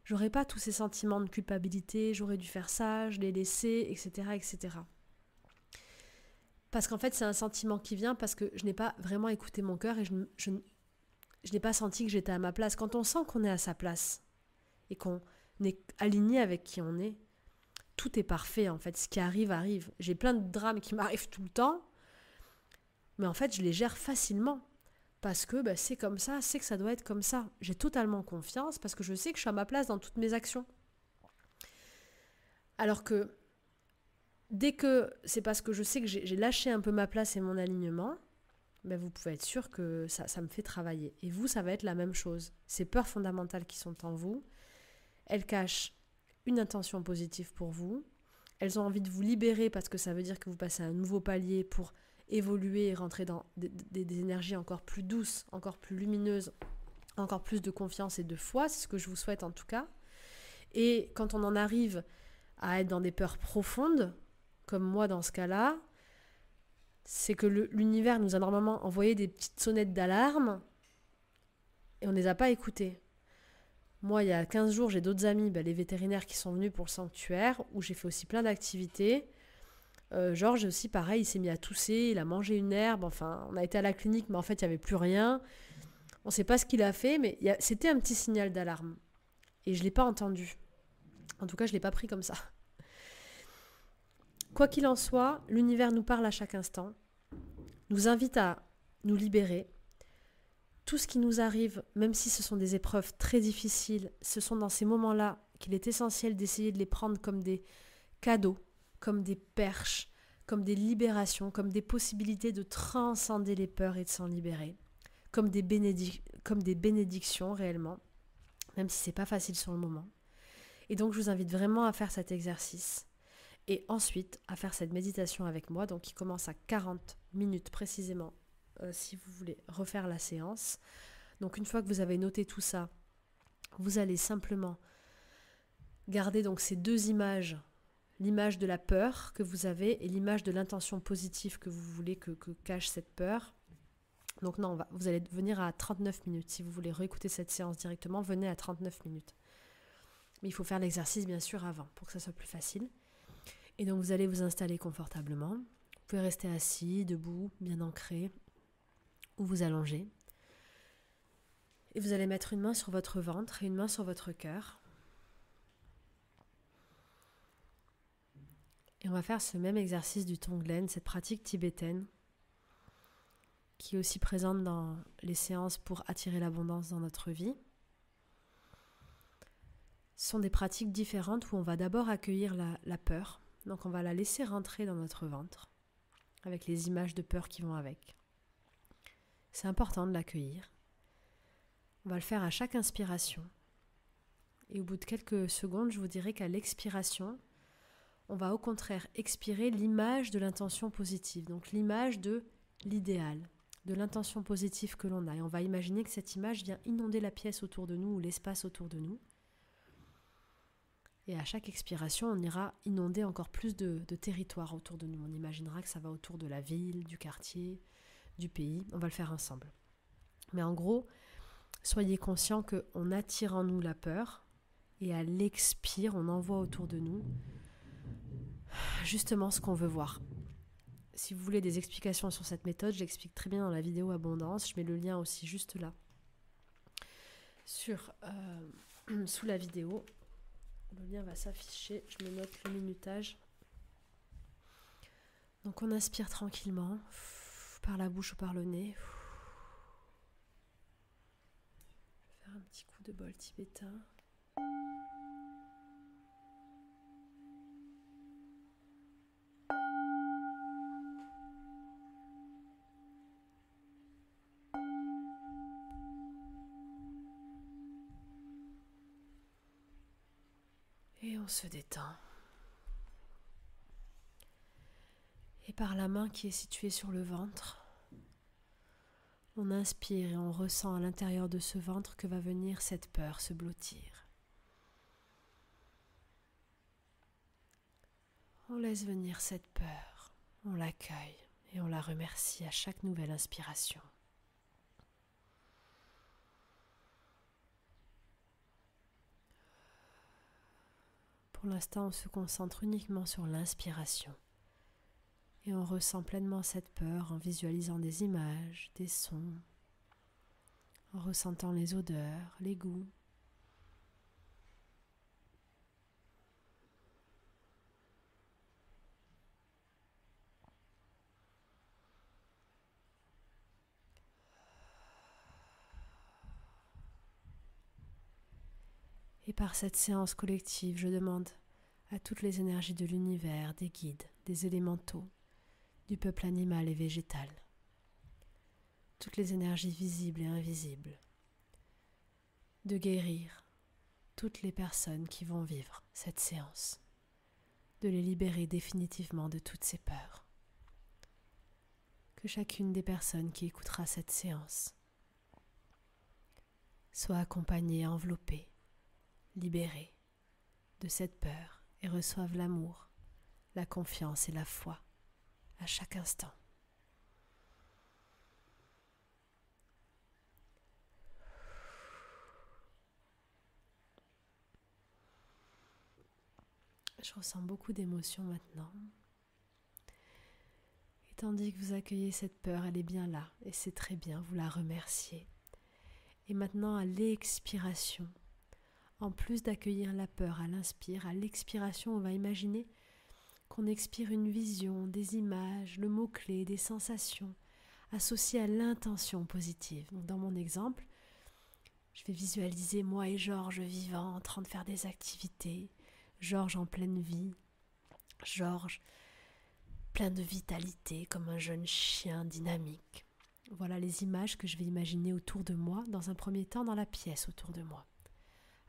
J'aurai pas tous ces sentiments de culpabilité, j'aurais dû faire ça, je l'ai laissé, etc., etc. Parce qu'en fait, c'est un sentiment qui vient parce que je n'ai pas vraiment écouté mon cœur, et je n'ai pas senti que j'étais à ma place. Quand on sent qu'on est à sa place et qu'on est aligné avec qui on est, tout est parfait en fait. Ce qui arrive, arrive. J'ai plein de drames qui m'arrivent tout le temps, mais en fait, je les gère facilement. Parce que c'est comme ça, c'est que ça doit être comme ça. J'ai totalement confiance parce que je sais que je suis à ma place dans toutes mes actions. Alors que dès que c'est parce que je sais que j'ai lâché un peu ma place et mon alignement, vous pouvez être sûr que ça me fait travailler. Et vous, ça va être la même chose. Ces peurs fondamentales qui sont en vous, elles cachent une intention positive pour vous. Elles ont envie de vous libérer parce que ça veut dire que vous passez à un nouveau palier pour évoluer et rentrer dans des énergies encore plus douces, encore plus lumineuses, encore plus de confiance et de foi. C'est ce que je vous souhaite en tout cas. Et quand on en arrive à être dans des peurs profondes, comme moi dans ce cas-là, c'est que l'univers nous a normalement envoyé des petites sonnettes d'alarme et on ne les a pas écoutées. Moi, il y a 15 jours, j'ai d'autres amis, les vétérinaires qui sont venus pour le sanctuaire, où j'ai fait aussi plein d'activités. Georges aussi, pareil, il s'est mis à tousser, il a mangé une herbe, enfin, on a été à la clinique, mais en fait, il n'y avait plus rien. On ne sait pas ce qu'il a fait, mais c'était un petit signal d'alarme. Et je ne l'ai pas entendu. En tout cas, je ne l'ai pas pris comme ça. Quoi qu'il en soit, l'univers nous parle à chaque instant, nous invite à nous libérer. Tout ce qui nous arrive, même si ce sont des épreuves très difficiles, ce sont dans ces moments-là qu'il est essentiel d'essayer de les prendre comme des cadeaux, comme des perches, comme des libérations, comme des possibilités de transcender les peurs et de s'en libérer, comme des bénédictions réellement, même si c'est pas facile sur le moment. Et donc je vous invite vraiment à faire cet exercice et ensuite à faire cette méditation avec moi, donc qui commence à 40 minutes précisément, si vous voulez refaire la séance. Donc une fois que vous avez noté tout ça, vous allez simplement garder donc ces deux images, l'image de la peur que vous avez et l'image de l'intention positive que vous voulez que cache cette peur. Donc non, vous allez venir à 39 minutes. Si vous voulez réécouter cette séance directement, venez à 39 minutes. Mais il faut faire l'exercice bien sûr avant pour que ça soit plus facile. Et donc vous allez vous installer confortablement. Vous pouvez rester assis, debout, bien ancré, ou vous allonger. Et vous allez mettre une main sur votre ventre et une main sur votre cœur. Et on va faire ce même exercice du Tonglen, cette pratique tibétaine, qui est aussi présente dans les séances pour attirer l'abondance dans notre vie. Ce sont des pratiques différentes où on va d'abord accueillir la peur. Donc on va la laisser rentrer dans notre ventre, avec les images de peur qui vont avec. C'est important de l'accueillir. On va le faire à chaque inspiration. Et au bout de quelques secondes, je vous dirai qu'à l'expiration, on va au contraire expirer l'image de l'intention positive. Donc l'image de l'idéal, de l'intention positive que l'on a. Et on va imaginer que cette image vient inonder la pièce autour de nous ou l'espace autour de nous. Et à chaque expiration, on ira inonder encore plus de territoire autour de nous. On imaginera que ça va autour de la ville, du quartier, du pays. On va le faire ensemble. Mais en gros, soyez conscients qu'on attire en nous la peur et à l'expire, on envoie autour de nous justement ce qu'on veut voir. Si vous voulez des explications sur cette méthode, je l'explique très bien dans la vidéo Abondance. Je mets le lien aussi juste là, sous la vidéo. Le lien va s'afficher. Je me note le minutage. Donc on inspire tranquillement, par la bouche ou par le nez. Je vais faire un petit coup de bol tibétain. Et on se détend. Et par la main qui est située sur le ventre, on inspire et on ressent à l'intérieur de ce ventre que va venir cette peur se blottir. On laisse venir cette peur, on l'accueille et on la remercie à chaque nouvelle inspiration. Pour l'instant, on se concentre uniquement sur l'inspiration et on ressent pleinement cette peur en visualisant des images, des sons, en ressentant les odeurs, les goûts. Et par cette séance collective, je demande à toutes les énergies de l'univers, des guides, des élémentaux, du peuple animal et végétal, toutes les énergies visibles et invisibles, de guérir toutes les personnes qui vont vivre cette séance, de les libérer définitivement de toutes ces peurs. Que chacune des personnes qui écoutera cette séance soit accompagnée, enveloppée, libérée de cette peur et reçoive l'amour, la confiance et la foi à chaque instant. Je ressens beaucoup d'émotions maintenant. Et tandis que vous accueillez cette peur, elle est bien là et c'est très bien, vous la remerciez. Et maintenant à l'expiration, en plus d'accueillir la peur à l'inspire, à l'expiration, on va imaginer qu'on expire une vision, des images, le mot-clé, des sensations associées à l'intention positive. Donc dans mon exemple, je vais visualiser moi et Georges vivants en train de faire des activités, Georges en pleine vie, Georges plein de vitalité comme un jeune chien dynamique. Voilà les images que je vais imaginer autour de moi, dans un premier temps dans la pièce autour de moi.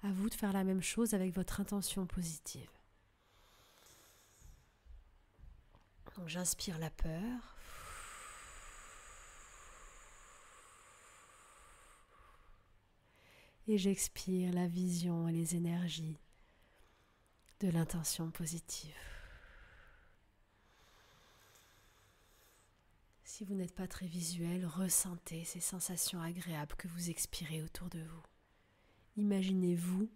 À vous de faire la même chose avec votre intention positive. Donc j'inspire la peur. Et j'expire la vision et les énergies de l'intention positive. Si vous n'êtes pas très visuel, ressentez ces sensations agréables que vous expirez autour de vous. Imaginez-vous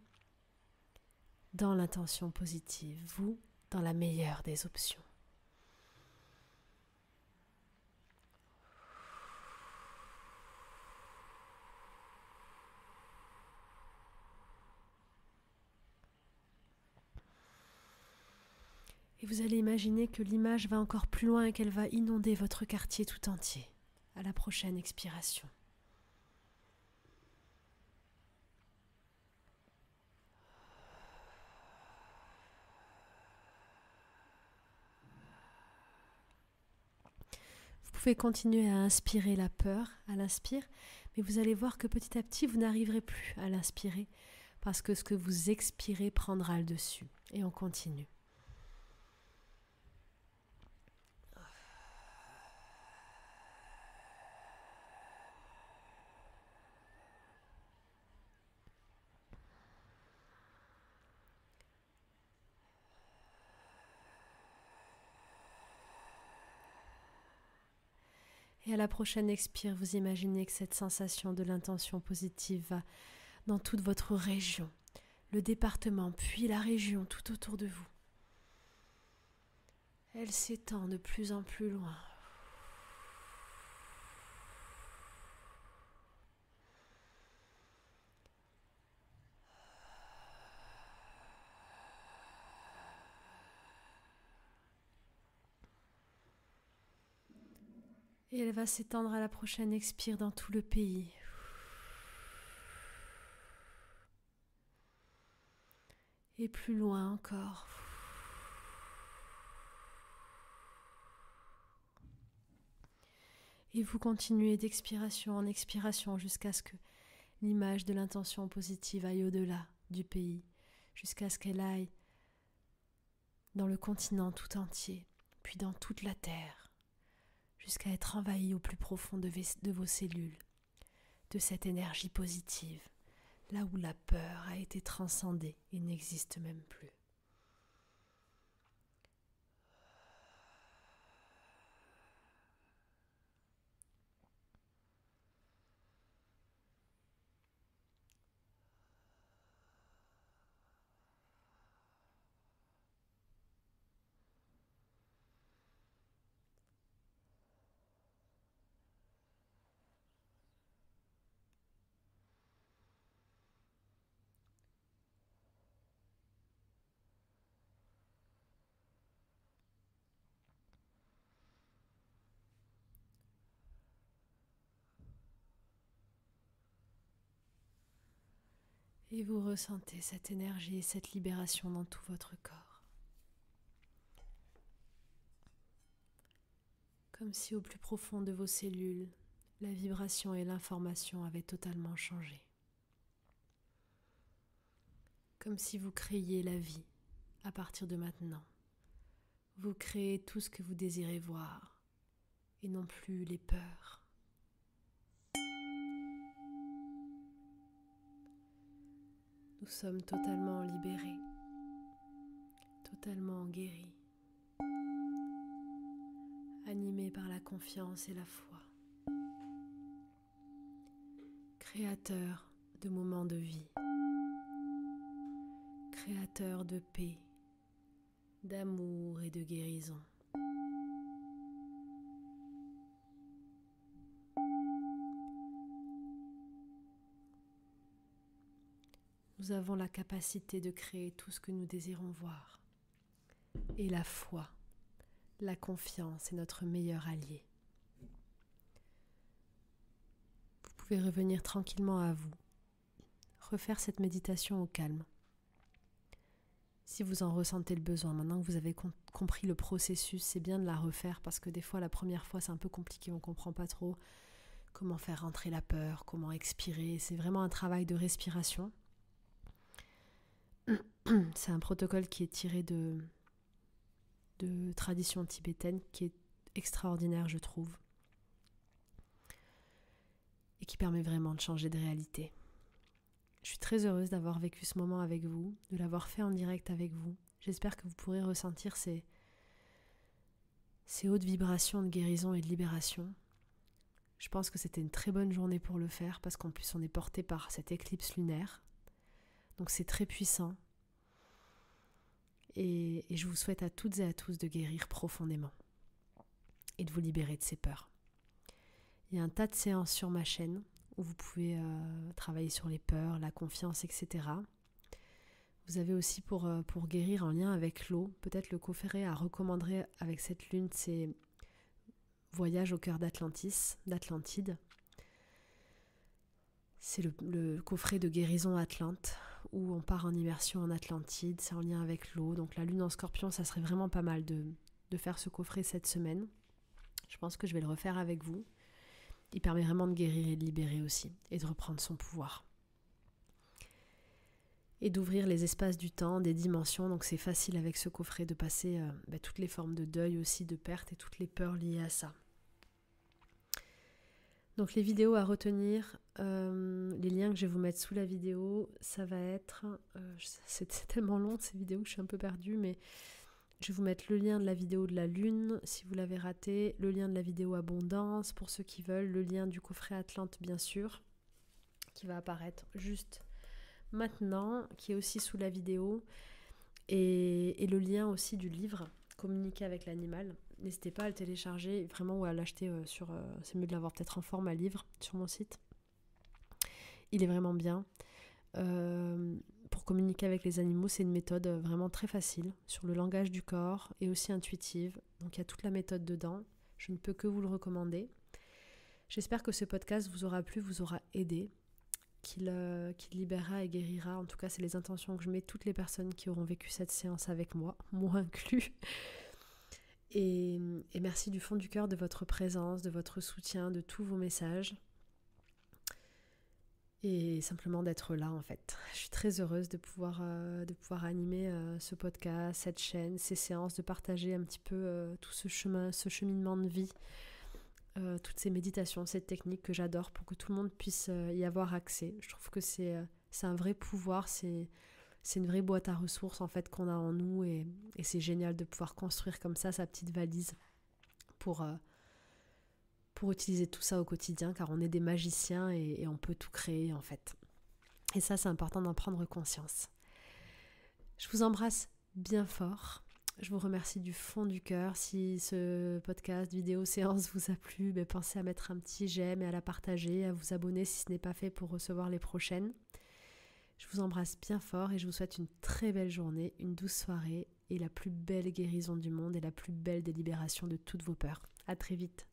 dans l'intention positive, vous dans la meilleure des options. Et vous allez imaginer que l'image va encore plus loin et qu'elle va inonder votre quartier tout entier. À la prochaine expiration. Vous pouvez continuer à inspirer la peur à l'inspire, mais vous allez voir que petit à petit, vous n'arriverez plus à l'inspirer parce que ce que vous expirez prendra le dessus. Et on continue. Et à la prochaine expire, vous imaginez que cette sensation de l'intention positive va dans toute votre région, le département, puis la région tout autour de vous. Elle s'étend de plus en plus loin. Et elle va s'étendre à la prochaine expire dans tout le pays. Et plus loin encore. Et vous continuez d'expiration en expiration jusqu'à ce que l'image de l'intention positive aille au-delà du pays, jusqu'à ce qu'elle aille dans le continent tout entier, puis dans toute la terre, jusqu'à être envahie au plus profond de vos cellules, de cette énergie positive, là où la peur a été transcendée et n'existe même plus. Et vous ressentez cette énergie et cette libération dans tout votre corps. Comme si au plus profond de vos cellules, la vibration et l'information avaient totalement changé. Comme si vous créiez la vie à partir de maintenant. Vous créez tout ce que vous désirez voir et non plus les peurs. Nous sommes totalement libérés, totalement guéris, animés par la confiance et la foi, créateurs de moments de vie, créateurs de paix, d'amour et de guérison. Nous avons la capacité de créer tout ce que nous désirons voir. Et la foi, la confiance est notre meilleur allié. Vous pouvez revenir tranquillement à vous, refaire cette méditation au calme. Si vous en ressentez le besoin, maintenant que vous avez compris le processus, c'est bien de la refaire parce que des fois, la première fois, c'est un peu compliqué, on ne comprend pas trop comment faire rentrer la peur, comment expirer. C'est vraiment un travail de respiration. C'est un protocole qui est tiré de tradition tibétaine qui est extraordinaire, je trouve, et qui permet vraiment de changer de réalité. Je suis très heureuse d'avoir vécu ce moment avec vous, de l'avoir fait en direct avec vous. J'espère que vous pourrez ressentir ces hautes vibrations de guérison et de libération. Je pense que c'était une très bonne journée pour le faire parce qu'en plus on est porté par cette éclipse lunaire. Donc c'est très puissant. Et je vous souhaite à toutes et à tous de guérir profondément et de vous libérer de ces peurs. Il y a un tas de séances sur ma chaîne où vous pouvez travailler sur les peurs, la confiance, etc. Vous avez aussi pour guérir en lien avec l'eau, peut-être le coffret à recommander avec cette lune, c'est Voyage au cœur d'Atlantide. C'est le coffret de guérison Atlante, où on part en immersion en Atlantide, c'est en lien avec l'eau. Donc la lune en Scorpion, ça serait vraiment pas mal de faire ce coffret cette semaine. Je pense que je vais le refaire avec vous. Il permet vraiment de guérir et de libérer aussi, et de reprendre son pouvoir. Et d'ouvrir les espaces du temps, des dimensions. Donc c'est facile avec ce coffret de passer toutes les formes de deuil aussi, de perte et toutes les peurs liées à ça. Donc les vidéos à retenir, les liens que je vais vous mettre sous la vidéo, ça va être... c'est tellement long ces vidéos que je suis un peu perdue, mais je vais vous mettre le lien de la vidéo de la lune si vous l'avez raté, le lien de la vidéo abondance pour ceux qui veulent, le lien du coffret Atlante bien sûr, qui va apparaître juste maintenant, qui est aussi sous la vidéo, et le lien aussi du livre Communiquer avec l'animal. N'hésitez pas à le télécharger vraiment ou à l'acheter c'est mieux de l'avoir peut-être en format livre sur mon site. Il est vraiment bien. Pour communiquer avec les animaux, c'est une méthode vraiment très facile sur le langage du corps et aussi intuitive. Donc il y a toute la méthode dedans. Je ne peux que vous le recommander. J'espère que ce podcast vous aura plu, vous aura aidé, qu'il libérera et guérira. En tout cas, c'est les intentions que je mets, toutes les personnes qui auront vécu cette séance avec moi inclus. Et merci du fond du cœur de votre présence, de votre soutien, de tous vos messages. Et simplement d'être là en fait. Je suis très heureuse de pouvoir animer ce podcast, cette chaîne, ces séances, de partager un petit peu tout ce cheminement de vie, toutes ces méditations, cette technique que j'adore pour que tout le monde puisse y avoir accès. Je trouve que c'est un vrai pouvoir, c'est une vraie boîte à ressources en fait qu'on a en nous et c'est génial de pouvoir construire comme ça sa petite valise pour utiliser tout ça au quotidien, car on est des magiciens et on peut tout créer en fait. Et ça, c'est important d'en prendre conscience. Je vous embrasse bien fort. Je vous remercie du fond du cœur. Si ce podcast, vidéo, séance vous a plu, pensez à mettre un petit j'aime et à la partager, à vous abonner si ce n'est pas fait pour recevoir les prochaines. Je vous embrasse bien fort et je vous souhaite une très belle journée, une douce soirée et la plus belle guérison du monde et la plus belle des libérations de toutes vos peurs. À très vite.